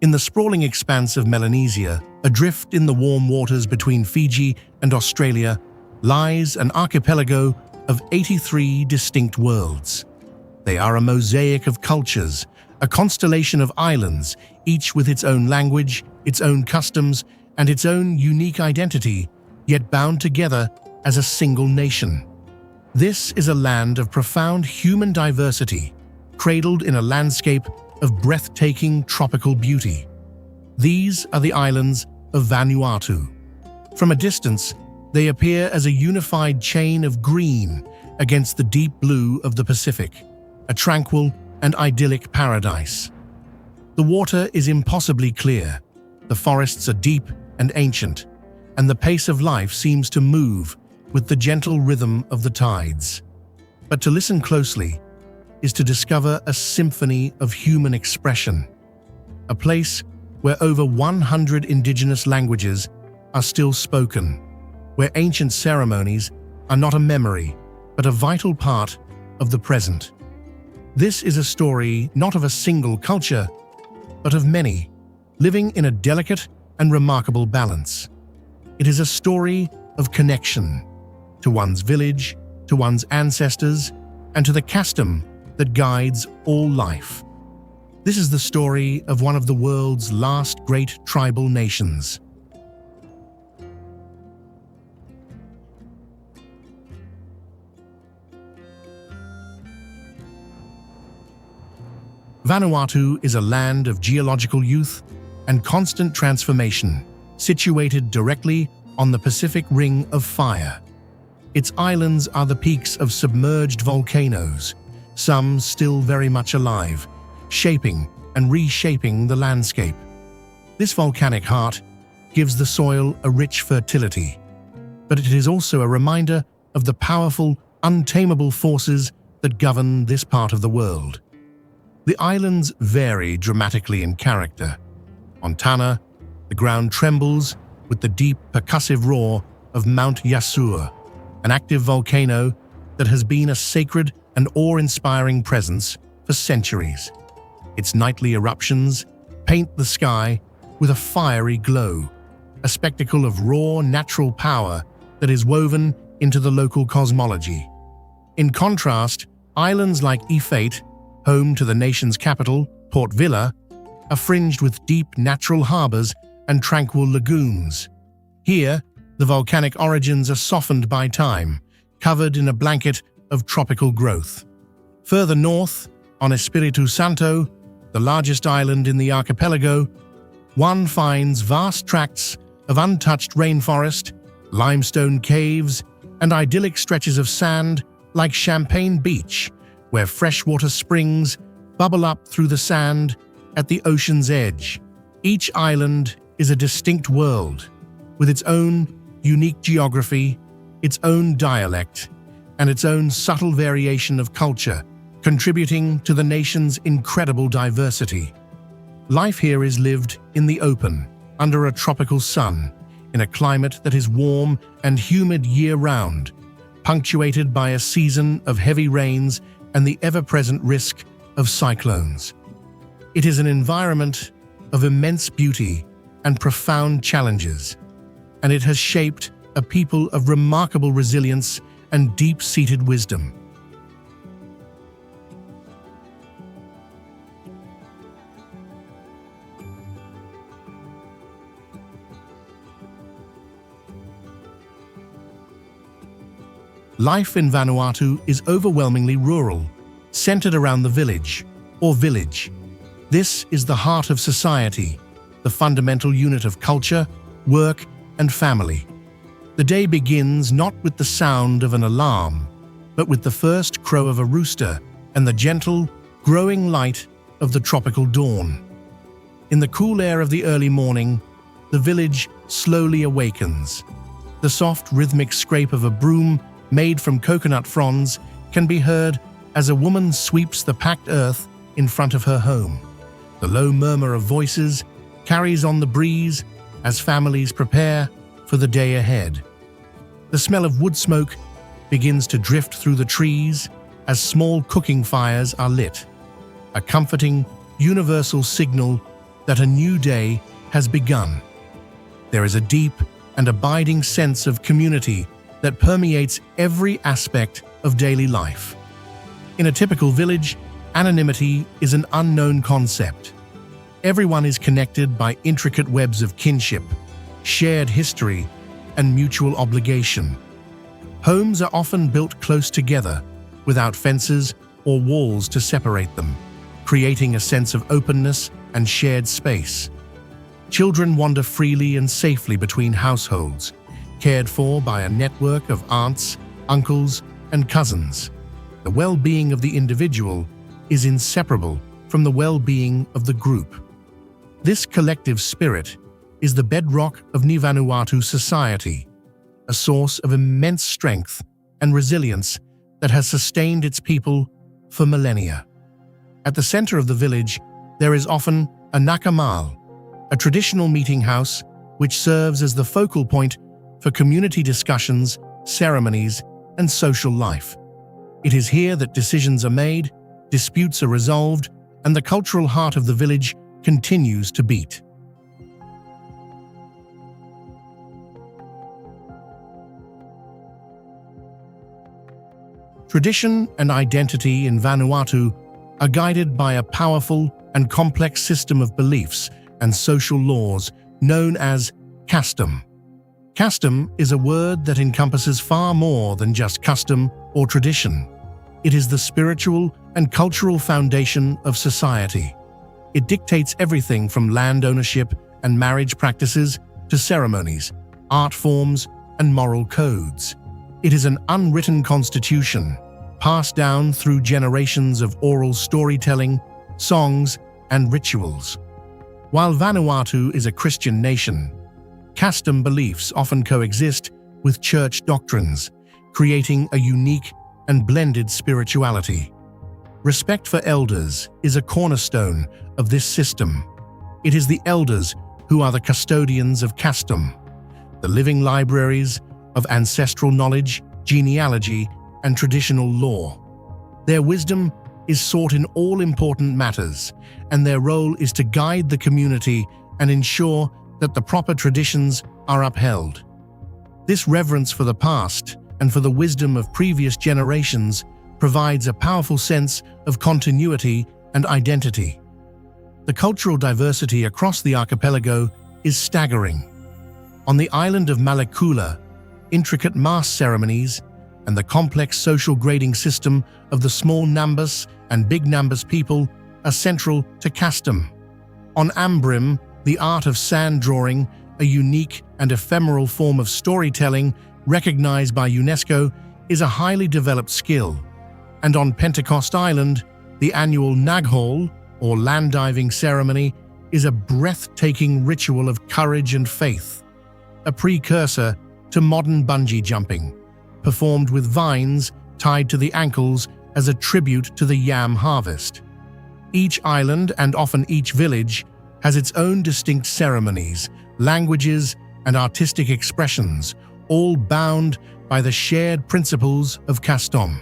In the sprawling expanse of Melanesia, adrift in the warm waters between Fiji and Australia, lies an archipelago of 83 distinct worlds. They are a mosaic of cultures, a constellation of islands, each with its own language, its own customs, and its own unique identity, yet bound together as a single nation. This is a land of profound human diversity, cradled in a landscape of breathtaking tropical beauty. These are the islands of Vanuatu. From a distance, they appear as a unified chain of green against the deep blue of the Pacific, a tranquil and idyllic paradise. The water is impossibly clear, the forests are deep and ancient, and the pace of life seems to move with the gentle rhythm of the tides. But to listen closely is to discover a symphony of human expression, a place where over 100 indigenous languages are still spoken, where ancient ceremonies are not a memory, but a vital part of the present. This is a story not of a single culture, but of many, living in a delicate and remarkable balance. It is a story of connection to one's village, to one's ancestors, and to the Kastom that guides all life. This is the story of one of the world's last great tribal nations. Vanuatu is a land of geological youth and constant transformation, situated directly on the Pacific Ring of Fire. Its islands are the peaks of submerged volcanoes, some still very much alive, shaping and reshaping the landscape. This volcanic heart gives the soil a rich fertility, but it is also a reminder of the powerful, untamable forces that govern this part of the world. The islands vary dramatically in character. On Tanna, the ground trembles with the deep, percussive roar of Mount Yasur, an active volcano that has been a sacred and awe-inspiring presence for centuries. Its nightly eruptions paint the sky with a fiery glow, a spectacle of raw natural power that is woven into the local cosmology. In contrast, islands like Ifate, home to the nation's capital, Port Vila, are fringed with deep natural harbors and tranquil lagoons. Here, the volcanic origins are softened by time, covered in a blanket of tropical growth. Further north, on Espiritu Santo, the largest island in the archipelago, one finds vast tracts of untouched rainforest, limestone caves, and idyllic stretches of sand like Champagne Beach, where freshwater springs bubble up through the sand at the ocean's edge. Each island is a distinct world, with its own unique geography, its own dialect, and its own subtle variation of culture, contributing to the nation's incredible diversity. Life here is lived in the open, under a tropical sun, in a climate that is warm and humid year-round, punctuated by a season of heavy rains and the ever-present risk of cyclones. It is an environment of immense beauty and profound challenges, and it has shaped a people of remarkable resilience and deep-seated wisdom. Life in Vanuatu is overwhelmingly rural, centered around the village, or village. This is the heart of society, the fundamental unit of culture, work, and family. The day begins not with the sound of an alarm, but with the first crow of a rooster and the gentle, growing light of the tropical dawn. In the cool air of the early morning, the village slowly awakens. The soft, rhythmic scrape of a broom made from coconut fronds can be heard as a woman sweeps the packed earth in front of her home. The low murmur of voices carries on the breeze as families prepare for the day ahead. The smell of wood smoke begins to drift through the trees as small cooking fires are lit, a comforting, universal signal that a new day has begun. There is a deep and abiding sense of community that permeates every aspect of daily life. In a typical village, anonymity is an unknown concept. Everyone is connected by intricate webs of kinship, shared history, and mutual obligation. Homes are often built close together, without fences or walls to separate them, creating a sense of openness and shared space. Children wander freely and safely between households, cared for by a network of aunts, uncles, and cousins. The well-being of the individual is inseparable from the well-being of the group. This collective spirit is the bedrock of Vanuatu society, a source of immense strength and resilience that has sustained its people for millennia. At the center of the village, there is often a nakamal, a traditional meeting house which serves as the focal point for community discussions, ceremonies, and social life. It is here that decisions are made, disputes are resolved, and the cultural heart of the village continues to beat. Tradition and identity in Vanuatu are guided by a powerful and complex system of beliefs and social laws known as Kastom. Kastom is a word that encompasses far more than just custom or tradition. It is the spiritual and cultural foundation of society. It dictates everything from land ownership and marriage practices to ceremonies, art forms, and moral codes. It is an unwritten constitution, passed down through generations of oral storytelling, songs, and rituals. While Vanuatu is a Christian nation, Kastom beliefs often coexist with church doctrines, creating a unique and blended spirituality. Respect for elders is a cornerstone of this system. It is the elders who are the custodians of Kastom, the living libraries of ancestral knowledge, genealogy, and traditional law. Their wisdom is sought in all important matters, and their role is to guide the community and ensure that the proper traditions are upheld. This reverence for the past and for the wisdom of previous generations provides a powerful sense of continuity and identity. The cultural diversity across the archipelago is staggering. On the island of Malekula, intricate mass ceremonies and the complex social grading system of the small Nambas and big Nambas people are central to Kastom. On Ambrim, the art of sand drawing, a unique and ephemeral form of storytelling recognized by UNESCO, is a highly developed skill. And on Pentecost Island, the annual Naghal, or land diving ceremony, is a breathtaking ritual of courage and faith, a precursor to modern bungee jumping, performed with vines tied to the ankles as a tribute to the yam harvest. Each island, and often each village, has its own distinct ceremonies, languages, and artistic expressions, all bound by the shared principles of Kastom.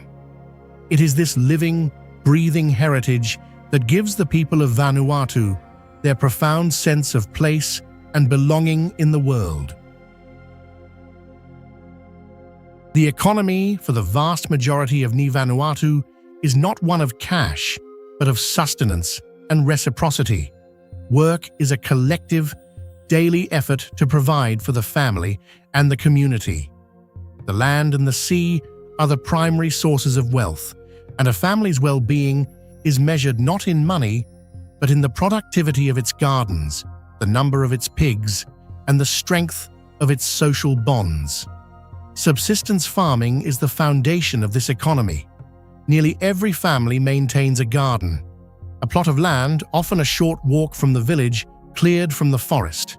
It is this living, breathing heritage that gives the people of Vanuatu their profound sense of place and belonging in the world. The economy for the vast majority of Vanuatu is not one of cash, but of sustenance and reciprocity. Work is a collective, daily effort to provide for the family and the community. The land and the sea are the primary sources of wealth, and a family's well-being is measured not in money, but in the productivity of its gardens, the number of its pigs, and the strength of its social bonds. Subsistence farming is the foundation of this economy. Nearly every family maintains a garden, a plot of land, often a short walk from the village, cleared from the forest.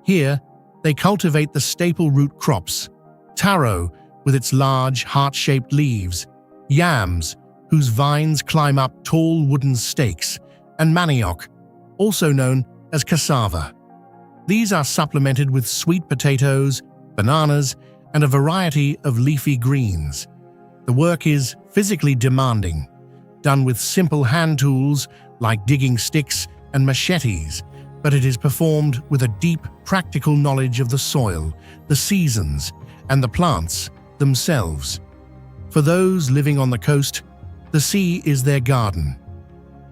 Here, they cultivate the staple root crops: taro, with its large, heart-shaped leaves; yams, whose vines climb up tall wooden stakes; and manioc, also known as cassava. These are supplemented with sweet potatoes, bananas, and a variety of leafy greens. The work is physically demanding, done with simple hand tools like digging sticks and machetes, but it is performed with a deep, practical knowledge of the soil, the seasons, and the plants themselves. For those living on the coast, the sea is their garden.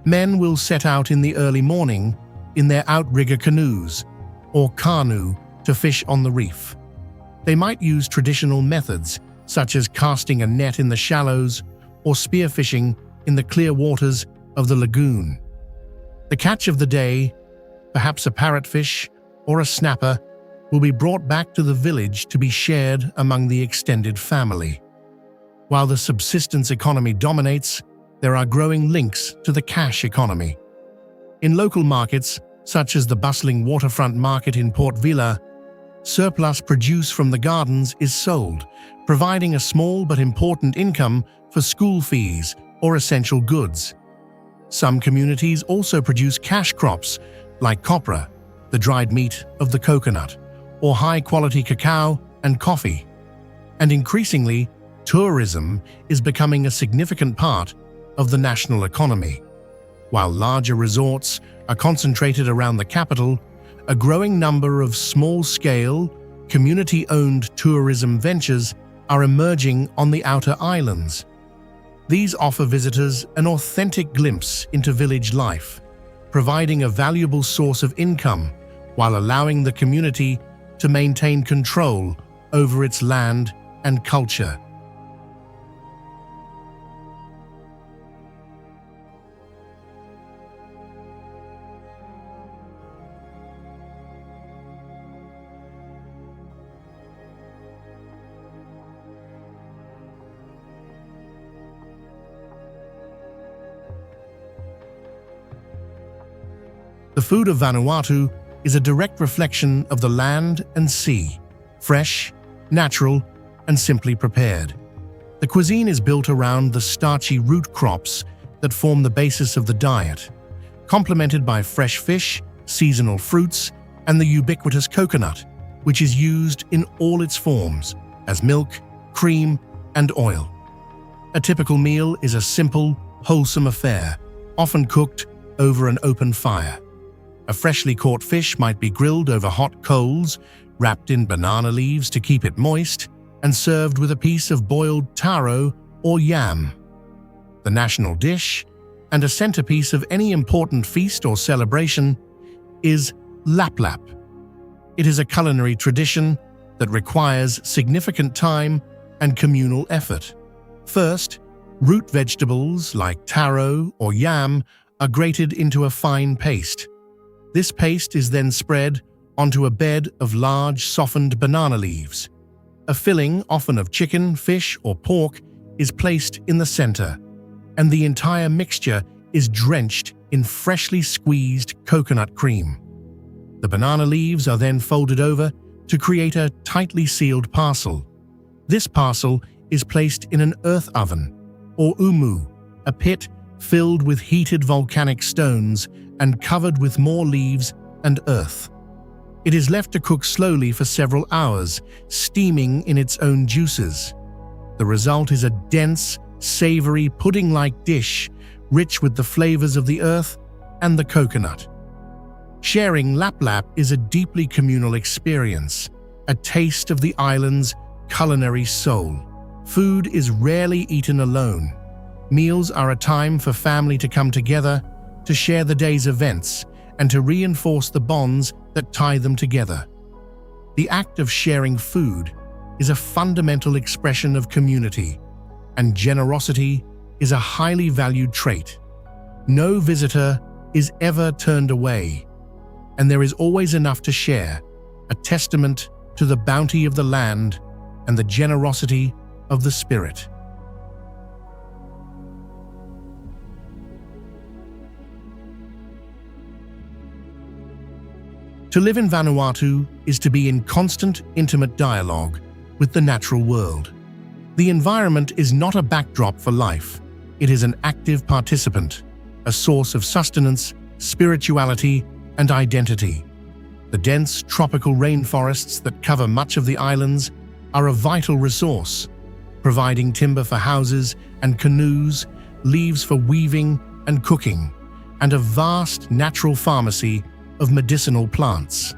Men will set out in the early morning in their outrigger canoes or canoe to fish on the reef. They might use traditional methods such as casting a net in the shallows or spearfishing in the clear waters of the lagoon. The catch of the day, perhaps a parrotfish or a snapper, will be brought back to the village to be shared among the extended family. While the subsistence economy dominates, there are growing links to the cash economy. In local markets, such as the bustling waterfront market in Port Vila, surplus produce from the gardens is sold, providing a small but important income for school fees or essential goods. Some communities also produce cash crops like copra, the dried meat of the coconut, or high-quality cacao and coffee. And increasingly, tourism is becoming a significant part of the national economy. While larger resorts are concentrated around the capital, a growing number of small-scale, community-owned tourism ventures are emerging on the outer islands. These offer visitors an authentic glimpse into village life, providing a valuable source of income while allowing the community to maintain control over its land and culture. The food of Vanuatu is a direct reflection of the land and sea, fresh, natural, and simply prepared. The cuisine is built around the starchy root crops that form the basis of the diet, complemented by fresh fish, seasonal fruits, and the ubiquitous coconut, which is used in all its forms as milk, cream, and oil. A typical meal is a simple, wholesome affair, often cooked over an open fire. A freshly caught fish might be grilled over hot coals, wrapped in banana leaves to keep it moist, and served with a piece of boiled taro or yam. The national dish, and a centerpiece of any important feast or celebration, is lap-lap. It is a culinary tradition that requires significant time and communal effort. First, root vegetables like taro or yam are grated into a fine paste. This paste is then spread onto a bed of large softened banana leaves. A filling, often of chicken, fish, or pork, is placed in the center, and the entire mixture is drenched in freshly squeezed coconut cream. The banana leaves are then folded over to create a tightly sealed parcel. This parcel is placed in an earth oven, or umu, a pit filled with heated volcanic stones and covered with more leaves and earth. It is left to cook slowly for several hours, steaming in its own juices. The result is a dense, savory, pudding-like dish, rich with the flavors of the earth and the coconut. Sharing lap-lap is a deeply communal experience, a taste of the island's culinary soul. Food is rarely eaten alone. Meals are a time for family to come together, to share the day's events, and to reinforce the bonds that tie them together. The act of sharing food is a fundamental expression of community, and generosity is a highly valued trait. No visitor is ever turned away, and there is always enough to share, a testament to the bounty of the land and the generosity of the spirit. To live in Vanuatu is to be in constant, intimate dialogue with the natural world. The environment is not a backdrop for life. It is an active participant, a source of sustenance, spirituality, and identity. The dense tropical rainforests that cover much of the islands are a vital resource, providing timber for houses and canoes, leaves for weaving and cooking, and a vast natural pharmacy of medicinal plants.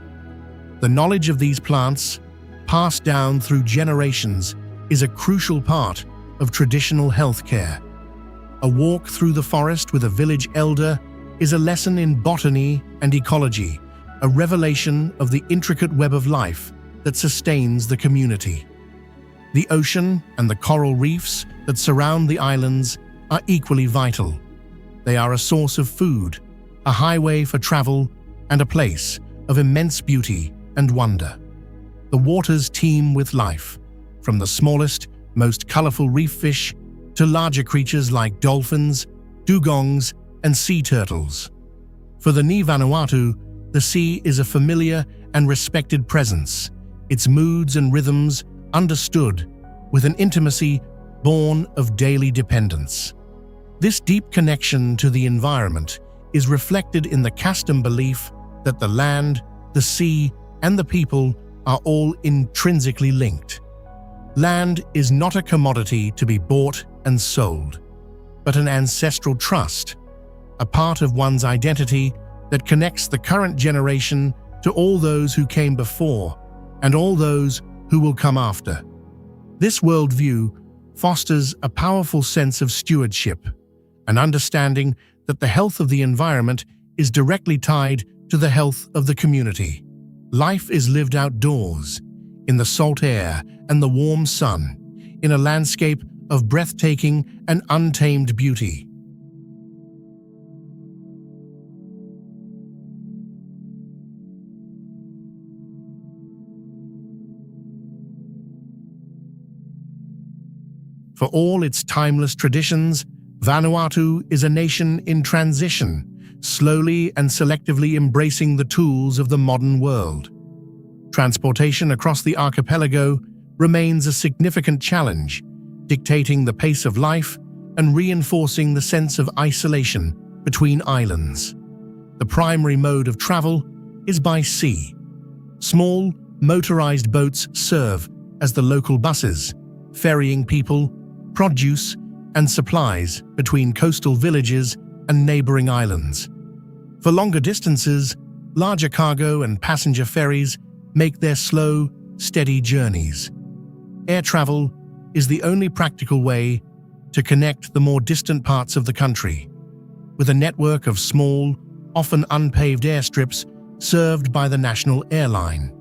The knowledge of these plants, passed down through generations, is a crucial part of traditional healthcare. A walk through the forest with a village elder is a lesson in botany and ecology, a revelation of the intricate web of life that sustains the community. The ocean and the coral reefs that surround the islands are equally vital. They are a source of food, a highway for travel, and a place of immense beauty and wonder. The waters teem with life, from the smallest, most colorful reef fish to larger creatures like dolphins, dugongs, and sea turtles. For the Ni Vanuatu, the sea is a familiar and respected presence, its moods and rhythms understood with an intimacy born of daily dependence. This deep connection to the environment is reflected in the Kastom belief that the land, the sea, and the people are all intrinsically linked. Land is not a commodity to be bought and sold, but an ancestral trust, a part of one's identity that connects the current generation to all those who came before and all those who will come after. This worldview fosters a powerful sense of stewardship, an understanding that the health of the environment is directly tied to the health of the community. Life is lived outdoors, in the salt air and the warm sun, in a landscape of breathtaking and untamed beauty. For all its timeless traditions, Vanuatu is a nation in transition, slowly and selectively embracing the tools of the modern world. Transportation across the archipelago remains a significant challenge, dictating the pace of life and reinforcing the sense of isolation between islands. The primary mode of travel is by sea. Small, motorized boats serve as the local buses, ferrying people, produce, and supplies between coastal villages and neighboring islands. For longer distances, larger cargo and passenger ferries make their slow, steady journeys. Air travel is the only practical way to connect the more distant parts of the country, with a network of small, often unpaved airstrips served by the national airline.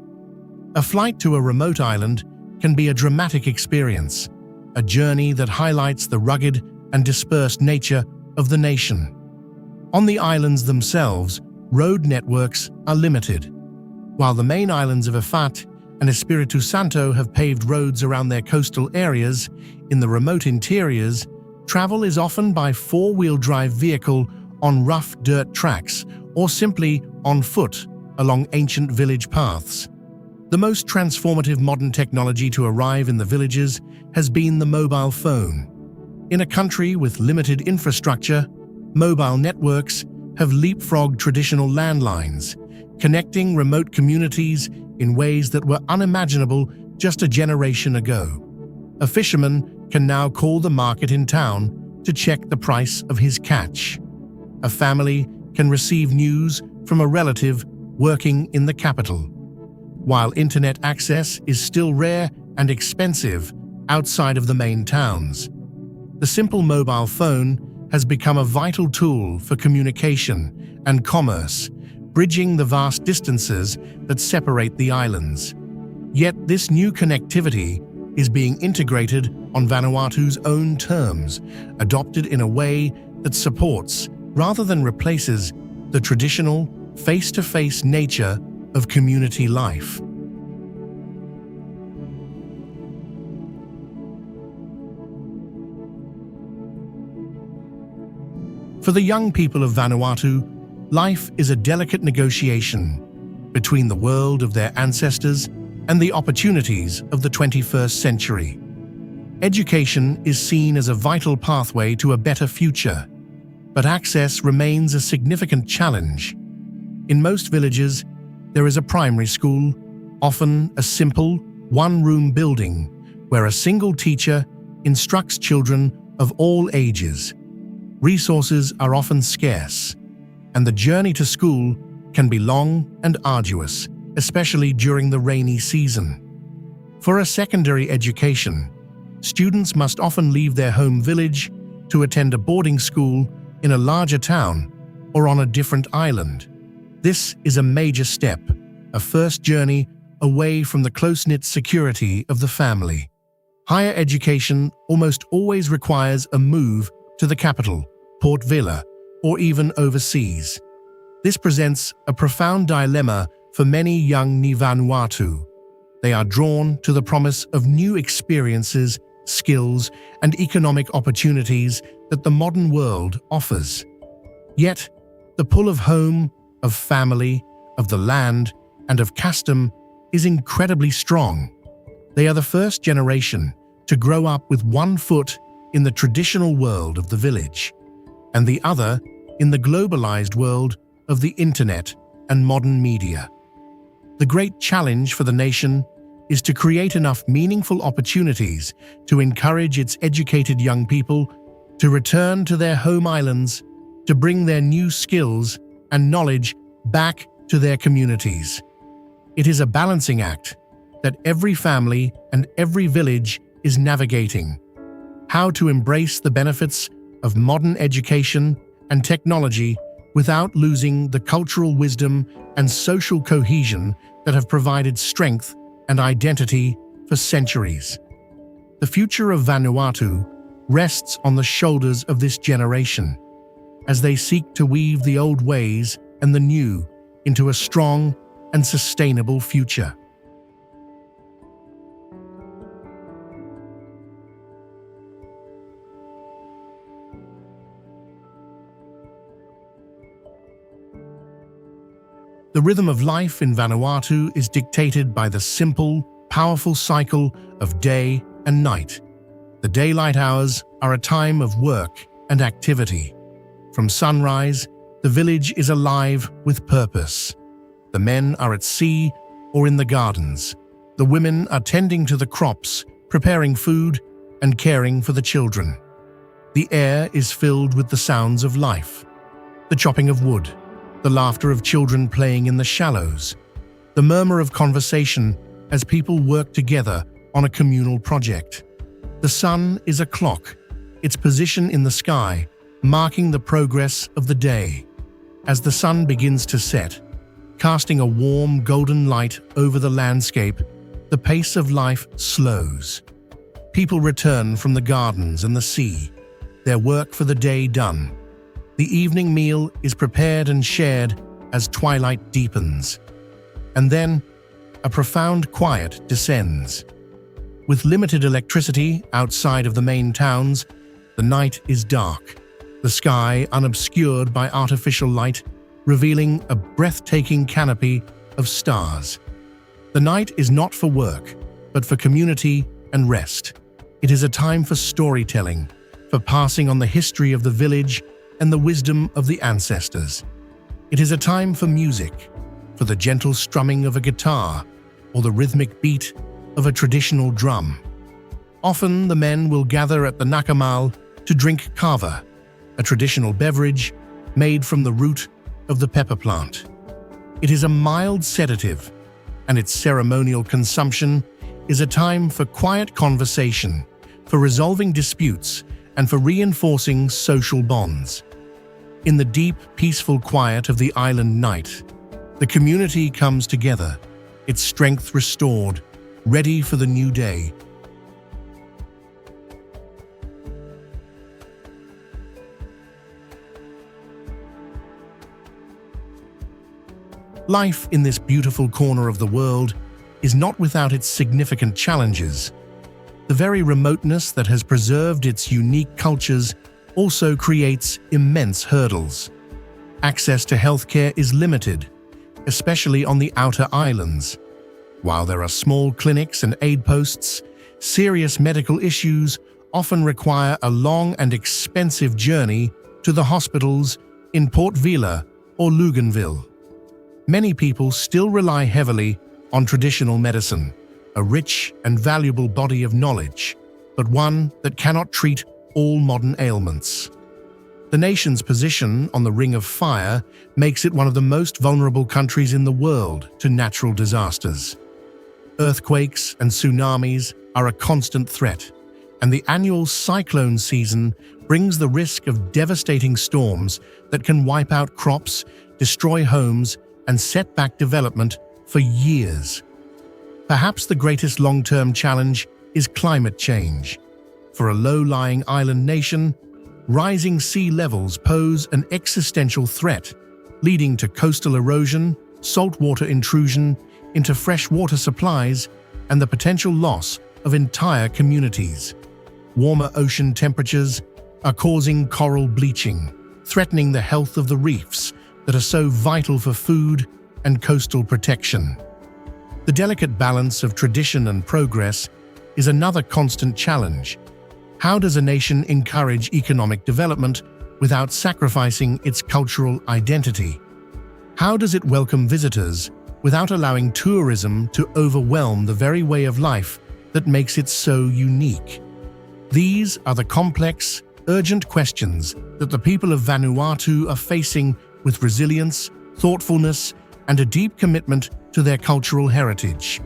A flight to a remote island can be a dramatic experience, a journey that highlights the rugged and dispersed nature of the nation. On the islands themselves, road networks are limited. While the main islands of Ifat and Espiritu Santo have paved roads around their coastal areas, in the remote interiors, travel is often by four-wheel drive vehicle on rough dirt tracks or simply on foot along ancient village paths. The most transformative modern technology to arrive in the villages has been the mobile phone. In a country with limited infrastructure, mobile networks have leapfrogged traditional landlines, connecting remote communities in ways that were unimaginable just a generation ago. A fisherman can now call the market in town to check the price of his catch. A family can receive news from a relative working in the capital. While internet access is still rare and expensive outside of the main towns, the simple mobile phone has become a vital tool for communication and commerce, bridging the vast distances that separate the islands. Yet this new connectivity is being integrated on Vanuatu's own terms, adopted in a way that supports, rather than replaces, the traditional, face-to-face nature of community life. For the young people of Vanuatu, life is a delicate negotiation between the world of their ancestors and the opportunities of the 21st century. Education is seen as a vital pathway to a better future, but access remains a significant challenge. In most villages, there is a primary school, often a simple, one-room building where a single teacher instructs children of all ages. Resources are often scarce, and the journey to school can be long and arduous, especially during the rainy season. For a secondary education, students must often leave their home village to attend a boarding school in a larger town or on a different island. This is a major step, a first journey away from the close-knit security of the family. Higher education almost always requires a move to the capital, Port Vila, or even overseas. This presents a profound dilemma for many young Vanuatu. They are drawn to the promise of new experiences, skills, and economic opportunities that the modern world offers. Yet, the pull of home, of family, of the land, and of Kastom is incredibly strong. They are the first generation to grow up with one foot in the traditional world of the village, and the other in the globalized world of the internet and modern media. The great challenge for the nation is to create enough meaningful opportunities to encourage its educated young people to return to their home islands, to bring their new skills and knowledge back to their communities. It is a balancing act that every family and every village is navigating. How to embrace the benefits of modern education and technology without losing the cultural wisdom and social cohesion that have provided strength and identity for centuries. The future of Vanuatu rests on the shoulders of this generation, as they seek to weave the old ways and the new into a strong and sustainable future. The rhythm of life in Vanuatu is dictated by the simple, powerful cycle of day and night. The daylight hours are a time of work and activity. From sunrise, the village is alive with purpose. The men are at sea or in the gardens. The women are tending to the crops, preparing food, and caring for the children. The air is filled with the sounds of life: the chopping of wood, the laughter of children playing in the shallows, the murmur of conversation as people work together on a communal project. The sun is a clock, its position in the sky marking the progress of the day. As the sun begins to set, casting a warm golden light over the landscape, the pace of life slows. People return from the gardens and the sea, their work for the day done. The evening meal is prepared and shared as twilight deepens. And then, a profound quiet descends. With limited electricity outside of the main towns, the night is dark, the sky unobscured by artificial light, revealing a breathtaking canopy of stars. The night is not for work, but for community and rest. It is a time for storytelling, for passing on the history of the village and the wisdom of the ancestors. It is a time for music, for the gentle strumming of a guitar or the rhythmic beat of a traditional drum. Often the men will gather at the nakamal to drink kava, a traditional beverage made from the root of the pepper plant. It is a mild sedative, and its ceremonial consumption is a time for quiet conversation, for resolving disputes, and for reinforcing social bonds. In the deep, peaceful quiet of the island night, the community comes together, its strength restored, ready for the new day. Life in this beautiful corner of the world is not without its significant challenges. The very remoteness that has preserved its unique cultures also creates immense hurdles. Access to healthcare is limited, especially on the outer islands. While there are small clinics and aid posts, serious medical issues often require a long and expensive journey to the hospitals in Port Vila or Luganville. Many people still rely heavily on traditional medicine, a rich and valuable body of knowledge, but one that cannot treat all modern ailments. The nation's position on the Ring of Fire makes it one of the most vulnerable countries in the world to natural disasters. Earthquakes and tsunamis are a constant threat, and the annual cyclone season brings the risk of devastating storms that can wipe out crops, destroy homes, and set back development for years. Perhaps the greatest long-term challenge is climate change. For a low-lying island nation, rising sea levels pose an existential threat, leading to coastal erosion, saltwater intrusion into freshwater supplies, and the potential loss of entire communities. Warmer ocean temperatures are causing coral bleaching, threatening the health of the reefs that are so vital for food and coastal protection. The delicate balance of tradition and progress is another constant challenge. How does a nation encourage economic development without sacrificing its cultural identity? How does it welcome visitors without allowing tourism to overwhelm the very way of life that makes it so unique? These are the complex, urgent questions that the people of Vanuatu are facing with resilience, thoughtfulness, and a deep commitment to their cultural heritage.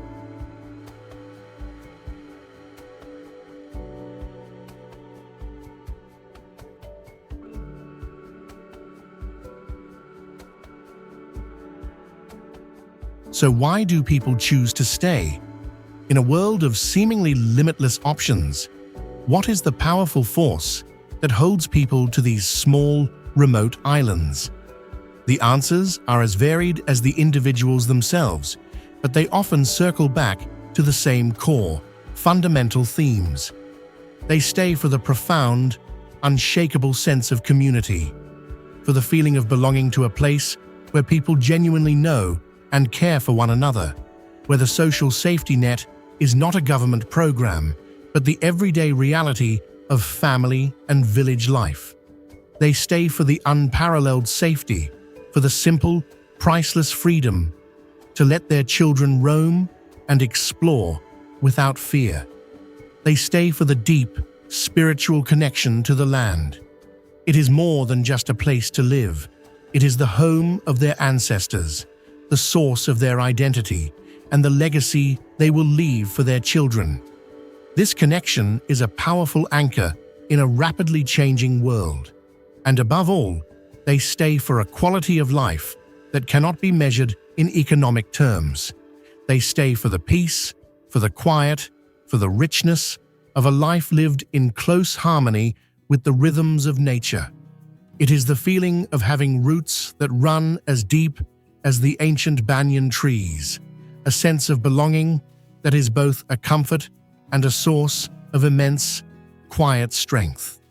So why do people choose to stay? In a world of seemingly limitless options, what is the powerful force that holds people to these small, remote islands? The answers are as varied as the individuals themselves, but they often circle back to the same core, fundamental themes. They stay for the profound, unshakable sense of community, for the feeling of belonging to a place where people genuinely know and care for one another, where the social safety net is not a government program, but the everyday reality of family and village life. They stay for the unparalleled safety, for the simple, priceless freedom to let their children roam and explore without fear. They stay for the deep, spiritual connection to the land. It is more than just a place to live. It is the home of their ancestors, the source of their identity, and the legacy they will leave for their children. This connection is a powerful anchor in a rapidly changing world. And above all, they stay for a quality of life that cannot be measured in economic terms. They stay for the peace, for the quiet, for the richness of a life lived in close harmony with the rhythms of nature. It is the feeling of having roots that run as deep as the ancient banyan trees, a sense of belonging that is both a comfort and a source of immense, quiet strength.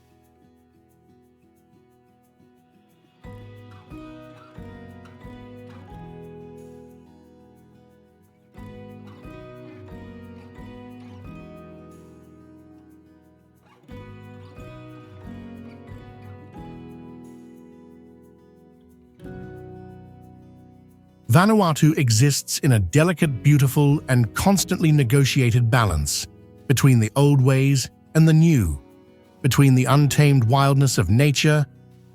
Vanuatu exists in a delicate, beautiful, and constantly negotiated balance between the old ways and the new, between the untamed wildness of nature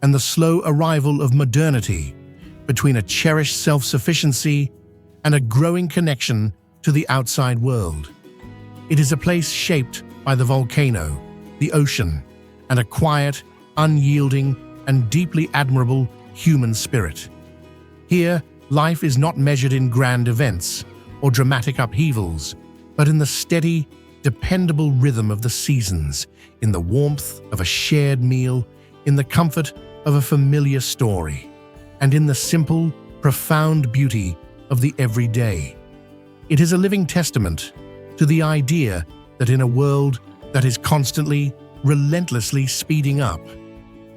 and the slow arrival of modernity, between a cherished self-sufficiency and a growing connection to the outside world. It is a place shaped by the volcano, the ocean, and a quiet, unyielding, and deeply admirable human spirit. Here, life is not measured in grand events or dramatic upheavals, but in the steady, dependable rhythm of the seasons, in the warmth of a shared meal, in the comfort of a familiar story, and in the simple, profound beauty of the everyday. It is a living testament to the idea that in a world that is constantly, relentlessly speeding up,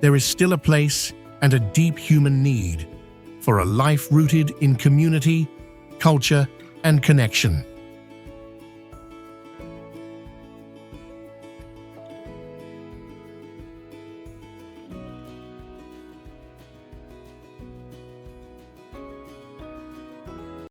there is still a place and a deep human need for a life rooted in community, culture, and connection.